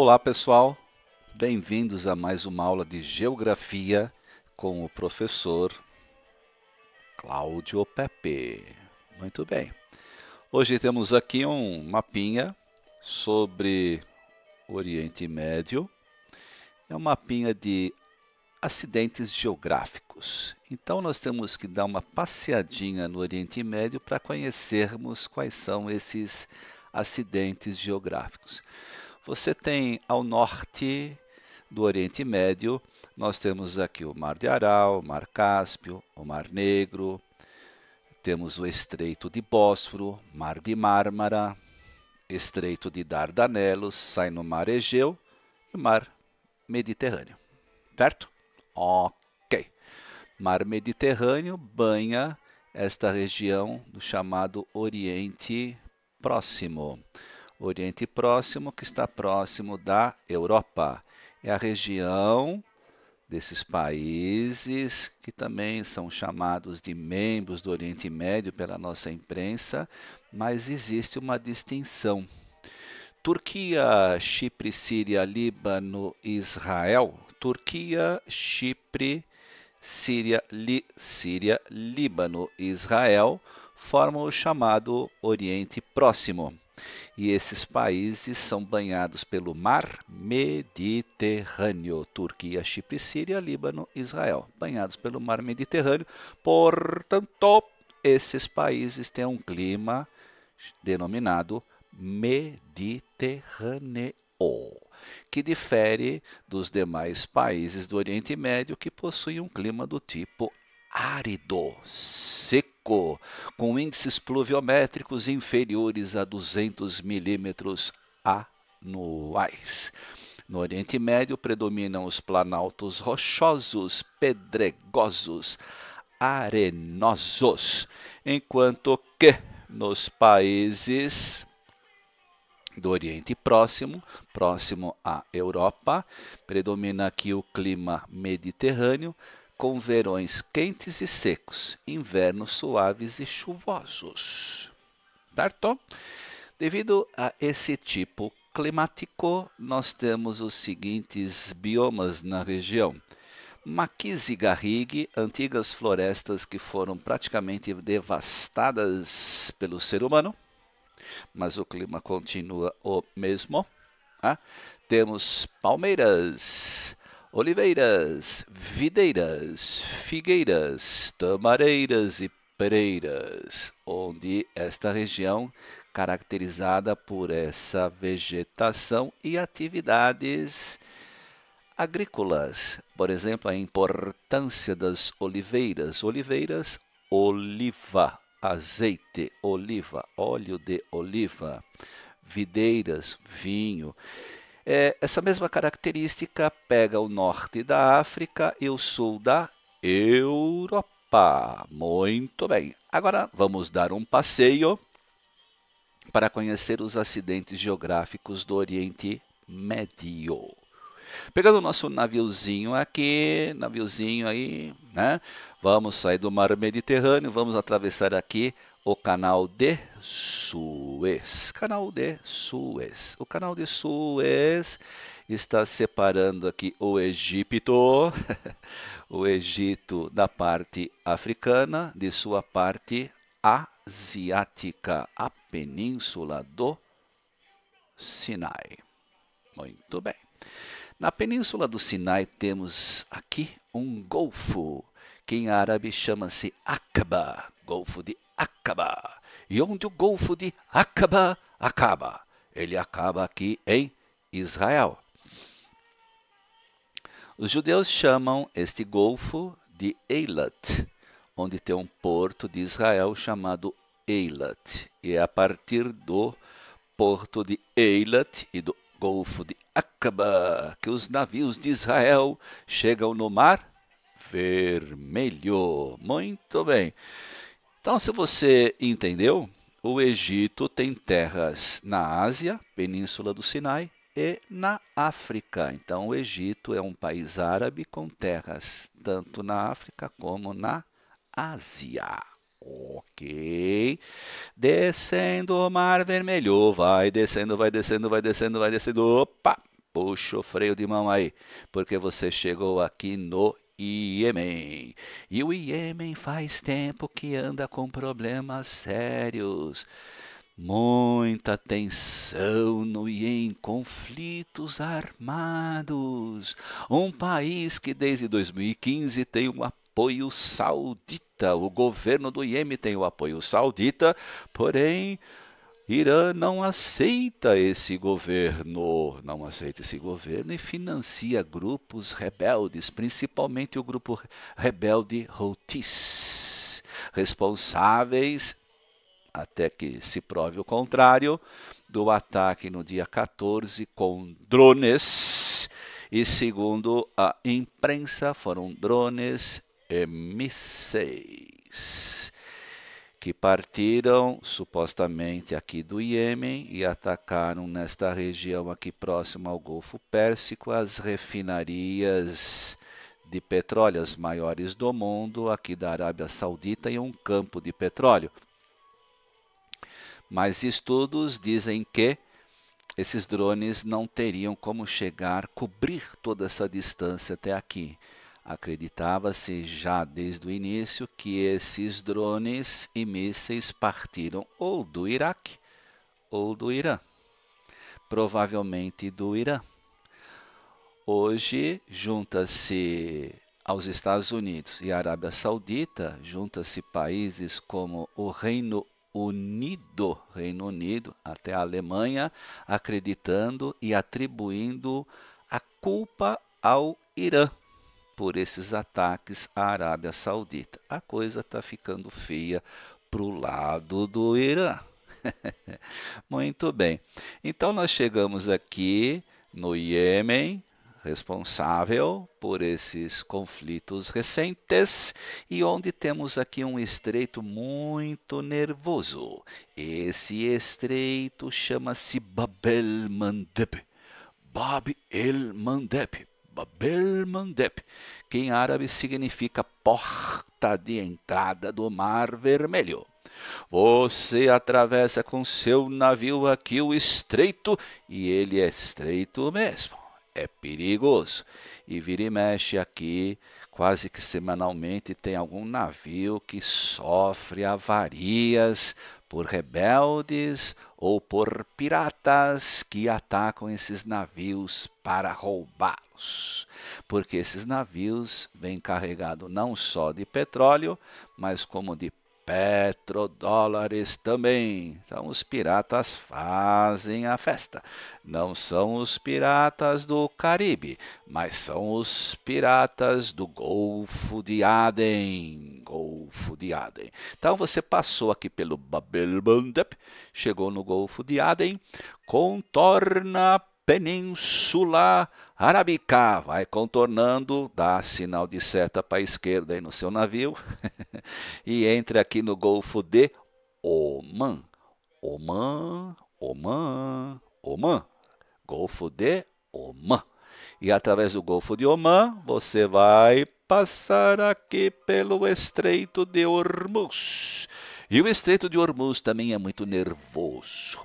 Olá pessoal, bem-vindos a mais uma aula de Geografia com o professor Cláudio Pepe. Muito bem, hoje temos aqui um mapinha sobre o Oriente Médio, é um mapinha de acidentes geográficos. Então nós temos que dar uma passeadinha no Oriente Médio para conhecermos quais são esses acidentes geográficos. Você tem ao norte do Oriente Médio, nós temos aqui o Mar de Aral, o Mar Cáspio, o Mar Negro, temos o Estreito de Bósforo, Mar de Mármara, Estreito de Dardanelos, sai no Mar Egeu e Mar Mediterrâneo, certo? Ok. Mar Mediterrâneo banha esta região do chamado Oriente Próximo. Oriente Próximo, que está próximo da Europa. É a região desses países que também são chamados de membros do Oriente Médio pela nossa imprensa, mas existe uma distinção. Turquia, Chipre, Síria, Líbano, Israel. Turquia, Chipre, Síria, Líbano e Israel formam o chamado Oriente Próximo. E esses países são banhados pelo Mar Mediterrâneo. Turquia, Chipre, Síria, Líbano, Israel. Banhados pelo Mar Mediterrâneo. Portanto, esses países têm um clima denominado Mediterrâneo, que difere dos demais países do Oriente Médio que possuem um clima do tipo árido, seco, com índices pluviométricos inferiores a 200 milímetros anuais. No Oriente Médio predominam os planaltos rochosos, pedregosos, arenosos, enquanto que nos países do Oriente Próximo, próximo à Europa, predomina aqui o clima mediterrâneo, com verões quentes e secos, invernos suaves e chuvosos. Certo? Devido a esse tipo climático, nós temos os seguintes biomas na região. Maquis e garrigue, antigas florestas que foram praticamente devastadas pelo ser humano, mas o clima continua o mesmo. Temos palmeiras, oliveiras, videiras, figueiras, tamareiras e pereiras, onde esta região caracterizada por essa vegetação e atividades agrícolas. Por exemplo, a importância das oliveiras. Oliveiras, oliva, azeite, oliva, óleo de oliva, videiras, vinho. Essa mesma característica pega o norte da África e o sul da Europa. Muito bem. Agora vamos dar um passeio para conhecer os acidentes geográficos do Oriente Médio. Pegando o nosso naviozinho aqui, naviozinho aí, né? Vamos sair do mar Mediterrâneo, vamos atravessar aqui o canal de Suez. Canal de Suez. O canal de Suez está separando aqui o Egito, o Egito da parte africana, de sua parte asiática, a península do Sinai. Muito bem. Na península do Sinai temos aqui um golfo, que em árabe chama-se Aqaba, Golfo de Aqaba. E onde o Golfo de Aqaba acaba? Ele acaba aqui em Israel. Os judeus chamam este golfo de Eilat, onde tem um porto de Israel chamado Eilat. E é a partir do porto de Eilat e do Golfo de Aqaba que os navios de Israel chegam no Mar Vermelho. Muito bem. Então, se você entendeu, o Egito tem terras na Ásia, Península do Sinai, e na África. Então, o Egito é um país árabe com terras tanto na África como na Ásia. Ok. Descendo o Mar Vermelho, vai descendo, vai descendo, vai descendo, vai descendo. Opa! puxa o freio de mão aí, porque você chegou aqui no Iêmen. E o Iêmen faz tempo que anda com problemas sérios. Muita tensão no Iêmen, conflitos armados. Um país que desde 2015 tem um apoio saudita. O governo do Iêmen tem o apoio saudita, porém Irã não aceita esse governo, e financia grupos rebeldes, principalmente o grupo rebelde Houthis, responsáveis, até que se prove o contrário, do ataque no dia 14 com drones, e segundo a imprensa foram drones e mísseis que partiram supostamente aqui do Iêmen e atacaram nesta região aqui próxima ao Golfo Pérsico as refinarias de petróleo, as maiores do mundo, aqui da Arábia Saudita, e um campo de petróleo. Mas estudos dizem que esses drones não teriam como cobrir toda essa distância até aqui. Acreditava-se já desde o início que esses drones e mísseis partiram ou do Iraque ou do Irã, provavelmente do Irã. Hoje, junta-se aos Estados Unidos e à Arábia Saudita, junta-se países como o Reino Unido, até a Alemanha, acreditando e atribuindo a culpa ao Irã por esses ataques à Arábia Saudita. A coisa está ficando feia para o lado do Irã. Muito bem. Então nós chegamos aqui no Iêmen, responsável por esses conflitos recentes, e onde temos aqui um estreito muito nervoso. Esse estreito chama-se Bab el-Mandeb. Bab el-Mandeb. Bab el-Mandeb, que em árabe significa porta de entrada do Mar Vermelho. Você atravessa com seu navio aqui o estreito, e ele é estreito mesmo. É perigoso. E vira e mexe aqui, quase que semanalmente, tem algum navio que sofre avarias por rebeldes ou por piratas que atacam esses navios para roubá-los. Porque esses navios vêm carregados não só de petróleo, mas como de petrodólares também. Então os piratas fazem a festa. Não são os piratas do Caribe, mas são os piratas do Golfo de Aden. Golfo de Aden. Então você passou aqui pelo Bab el-Mandeb, chegou no Golfo de Aden, contorna a Península Arábica, vai contornando, dá sinal de seta para a esquerda aí no seu navio e entra aqui no Golfo de Omã. Omã. Golfo de Omã. E através do Golfo de Omã, você vai passar aqui pelo Estreito de Hormuz. E o Estreito de Hormuz também é muito nervoso,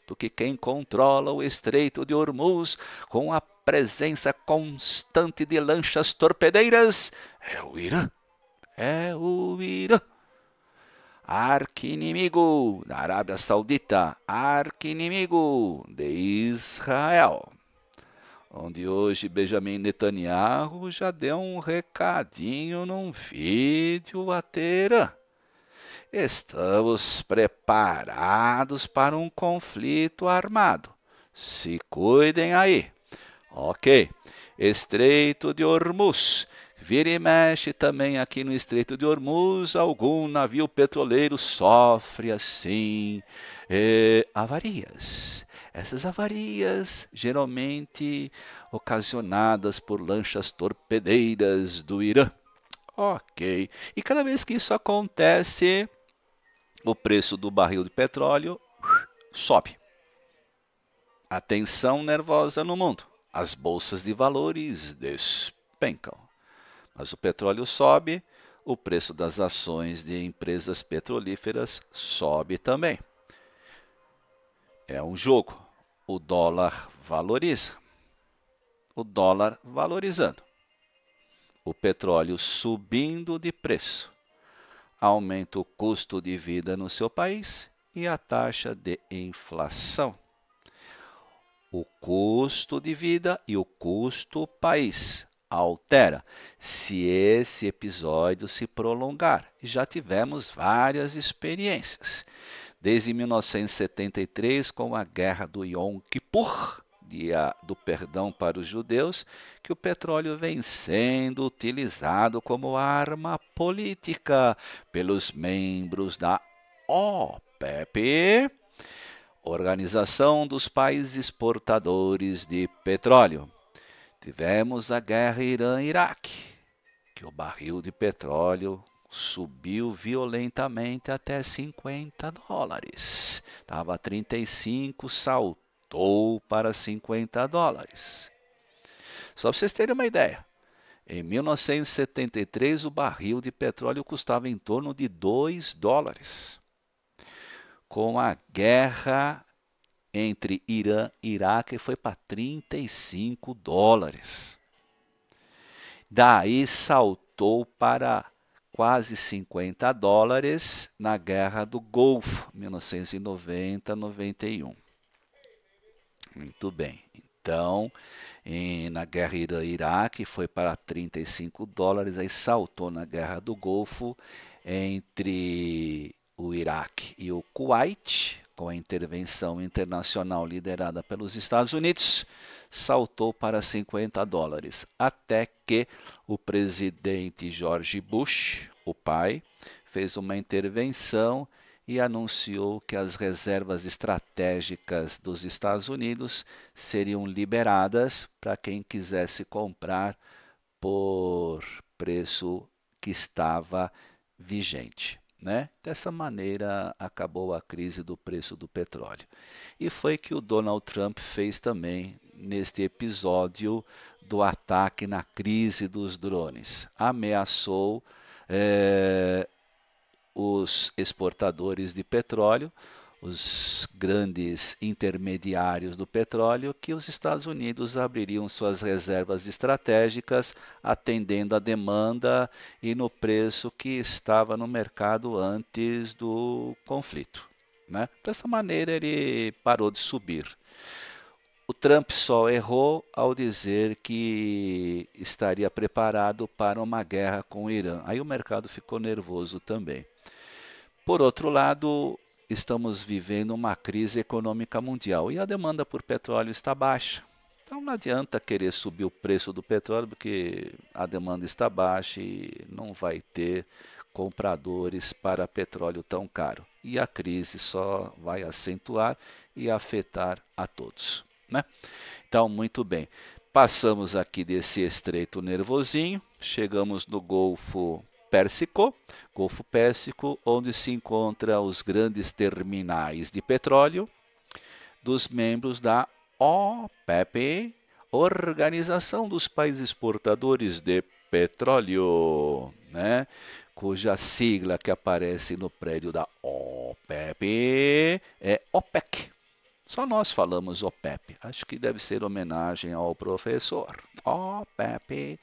porque quem controla o Estreito de Hormuz com a presença constante de lanchas torpedeiras é o Irã. Arqui-inimigo da Arábia Saudita, arqui-inimigo de Israel. Onde hoje Benjamin Netanyahu já deu um recadinho num vídeo a Teherã. Estamos preparados para um conflito armado. Se cuidem aí. Ok. Estreito de Hormuz. Vira e mexe também aqui no Estreito de Hormuz, algum navio petroleiro sofre assim avarias. Essas avarias geralmente ocasionadas por lanchas torpedeiras do Irã. Ok. E cada vez que isso acontece, o preço do barril de petróleo sobe. A tensão nervosa no mundo. As bolsas de valores despencam. Mas o petróleo sobe, o preço das ações de empresas petrolíferas sobe também. É um jogo. o dólar valoriza. O dólar valorizando. O petróleo subindo de preço. Aumenta o custo de vida no seu país e a taxa de inflação. O custo de vida e o custo país altera se esse episódio se prolongar. E já tivemos várias experiências. Desde 1973, com a guerra do Yom Kippur, dia do perdão para os judeus, que o petróleo vem sendo utilizado como arma política pelos membros da OPEP, Organização dos Países Exportadores de Petróleo. Tivemos a guerra Irã-Iraque, que o barril de petróleo subiu violentamente até 50 dólares. Estava 35, saltou para 50 dólares. Só para vocês terem uma ideia, em 1973 o barril de petróleo custava em torno de 2 dólares. Com a guerra entre Irã e Iraque foi para 35 dólares. Daí saltou para quase 50 dólares na Guerra do Golfo, 1990-91. Muito bem. Então, na Guerra Irã-Iraque foi para 35 dólares, aí saltou na Guerra do Golfo entre o Iraque e o Kuwait, com a intervenção internacional liderada pelos Estados Unidos, saltou para 50 dólares, até que o presidente George Bush, o pai, fez uma intervenção e anunciou que as reservas estratégicas dos Estados Unidos seriam liberadas para quem quisesse comprar por preço que estava vigente. Dessa maneira acabou a crise do preço do petróleo. E foi que o Donald Trump fez também neste episódio do ataque na crise dos drones. Ameaçou os exportadores de petróleo, os grandes intermediários do petróleo, que os Estados Unidos abririam suas reservas estratégicas, atendendo a demanda e no preço que estava no mercado antes do conflito. Dessa maneira ele parou de subir. O Trump só errou ao dizer que estaria preparado para uma guerra com o Irã. Aí o mercado ficou nervoso também. Por outro lado, estamos vivendo uma crise econômica mundial e a demanda por petróleo está baixa. Então não adianta querer subir o preço do petróleo porque a demanda está baixa e não vai ter compradores para petróleo tão caro. E a crise só vai acentuar e afetar a todos. Então, muito bem. Passamos aqui desse estreito nervosinho, chegamos no Golfo Pérsico, onde se encontram os grandes terminais de petróleo dos membros da OPEP, Organização dos Países Exportadores de Petróleo, cuja sigla que aparece no prédio da OPEP é OPEC. Só nós falamos OPEP. Acho que deve ser homenagem ao professor. OPEP.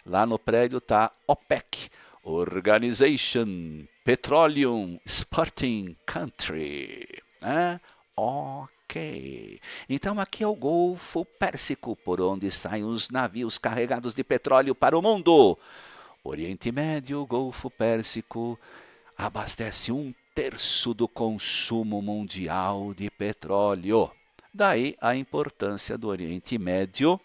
Lá no prédio está OPEC. Organization Petroleum Exporting Country. Ok. Então aqui é o Golfo Pérsico, por onde saem os navios carregados de petróleo para o mundo. Oriente Médio, Golfo Pérsico, abastece 1/3 do consumo mundial de petróleo. Daí a importância do Oriente Médio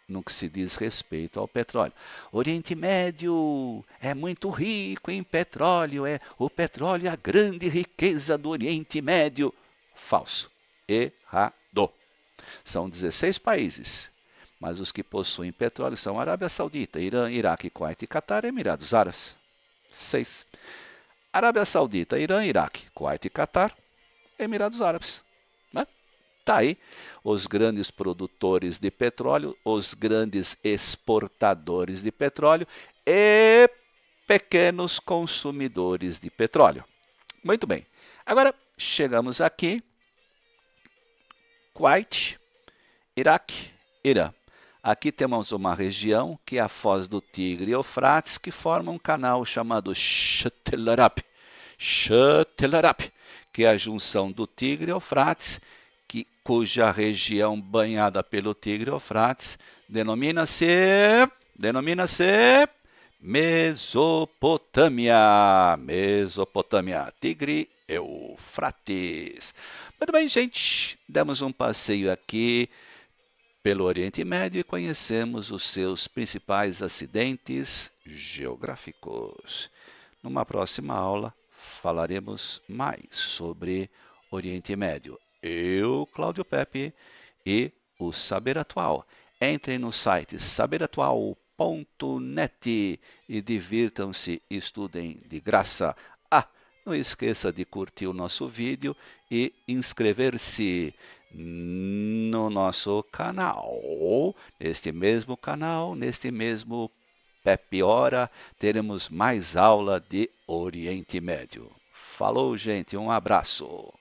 no que se diz respeito ao petróleo. Oriente Médio é muito rico em petróleo, o petróleo é a grande riqueza do Oriente Médio. Falso. Errado. São 16 países, mas os que possuem petróleo são Arábia Saudita, Irã, Iraque, Kuwait e Catar e Emirados Árabes. 6. Arábia Saudita, Irã, Iraque, Kuwait e Catar, Emirados Árabes. Está aí os grandes produtores de petróleo, os grandes exportadores de petróleo e pequenos consumidores de petróleo. Muito bem. Agora chegamos aqui Kuwait, Iraque, Irã. Aqui temos uma região que é a Foz do Tigre e Eufrates, que forma um canal chamado Châtel Arab, que é a junção do Tigre e Eufrates, cuja região banhada pelo Tigre e Eufrates denomina-se Mesopotâmia. Mesopotâmia, Tigre e Eufrates. Muito bem, gente, demos um passeio aqui pelo Oriente Médio e conhecemos os seus principais acidentes geográficos. Numa próxima aula, falaremos mais sobre Oriente Médio. Eu, Cláudio Pepe, e o Saber Atual. Entrem no site saberatual.net e divirtam-se, estudem de graça. Não esqueça de curtir o nosso vídeo e inscrever-se no nosso canal. Neste mesmo canal, neste mesmo Pepe Hora, teremos mais aula de Oriente Médio. Falou, gente, um abraço.